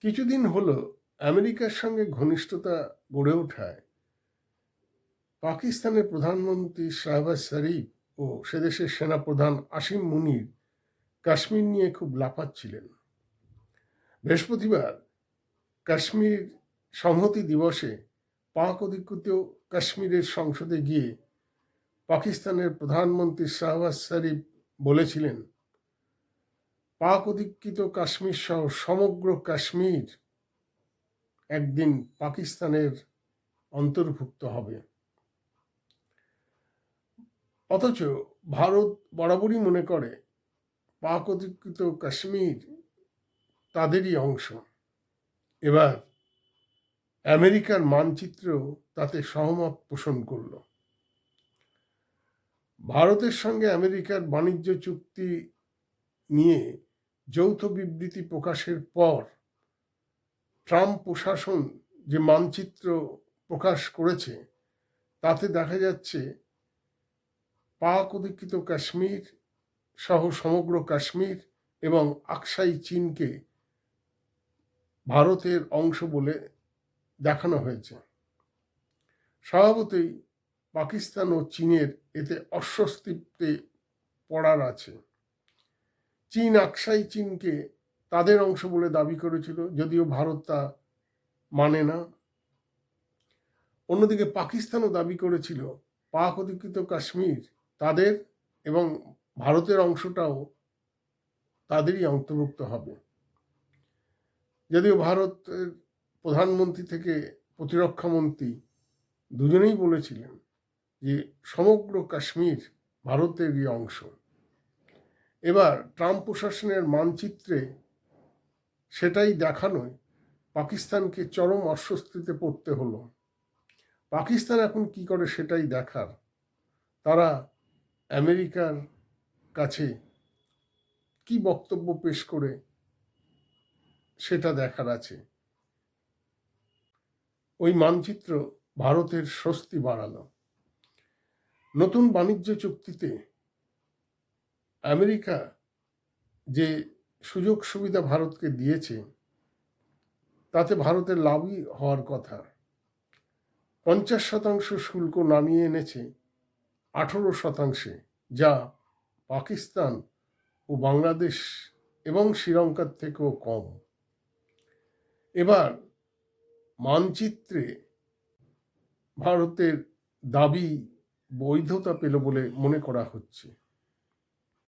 কিছুদিন হলো আমেরিকার সঙ্গে ঘনিষ্ঠতা গড়ে ওঠায় পাকিস্তানের প্রধানমন্ত্রী শাহবাজ শরীফ ও সেদেশের সেনাপ্রধান আসিম মুনির কাশ্মীর নিয়ে খুব লাফাচ্ছিলেন। বৃহস্পতিবার কাশ্মীর সংহতি দিবসে পাক অধিকৃত কাশ্মীরের সংসদে গিয়ে পাকিস্তানের প্রধানমন্ত্রী শাহবাজ শরীফ বলেছিলেন, পাক অধিকৃত কাশ্মীর সহ সমগ্র কাশ্মীর একদিন পাকিস্তানের অন্তর্ভুক্ত হবে। অথচ ভারত বরাবরই মনে করে পাক অধিকৃত কাশ্মীর তাদেরই অংশ। এবার আমেরিকার মানচিত্র তাতে সহমত পোষণ করল। ভারতের সঙ্গে আমেরিকার বাণিজ্য চুক্তি নিয়ে যৌথ বিবৃতি প্রকাশের পর ট্রাম্প প্রশাসন যে মানচিত্র প্রকাশ করেছে তাতে দেখা যাচ্ছে পাক অধিকৃত কাশ্মীর সহ সমগ্র কাশ্মীর এবং আকসাই চীনকে ভারতের অংশ বলে দেখানো হয়েছে। স্বভাবতই পাকিস্তান ও চীনের এতে অস্বস্তিতে পড়ার আছে। চীন আকসাই চীনকে তাদের অংশ বলে দাবি করেছিল, যদিও ভারত তা মানে না। অন্যদিকে পাকিস্তানও দাবি করেছিল পাক অধিকৃত কাশ্মীর তাদের এবং ভারতের অংশটাও তাদেরই অন্তর্ভুক্ত হবে। যদিও ভারতের প্রধানমন্ত্রী থেকে প্রতিরক্ষা মন্ত্রী দুজনেই বলেছিলেন যে সমগ্র কাশ্মীর ভারতেরই অংশ। এবার ট্রাম্প প্রশাসনের মানচিত্রে সেটাই দেখানোয় পাকিস্তানকে চরম অস্বস্তিতে পড়তে হলো। পাকিস্তান এখন কি করে সেটাই দেখার। তারা আমেরিকার কাছে কি বক্তব্য পেশ করে সেটা দেখার আছে। ওই মানচিত্র ভারতের স্বস্তি বাড়ালো। নতুন বাণিজ্য চুক্তিতে আমেরিকা যে সুযোগ সুবিধা ভারতকে দিয়েছে তাতে ভারতের লাভই হওয়ার কথা। 50% শুল্ক নামিয়ে এনেছে 18%, যা পাকিস্তান ও বাংলাদেশ এবং শ্রীলঙ্কার থেকেও কম। এবার মানচিত্রে ভারতের দাবি বৈধতা পেল বলে মনে করা হচ্ছে।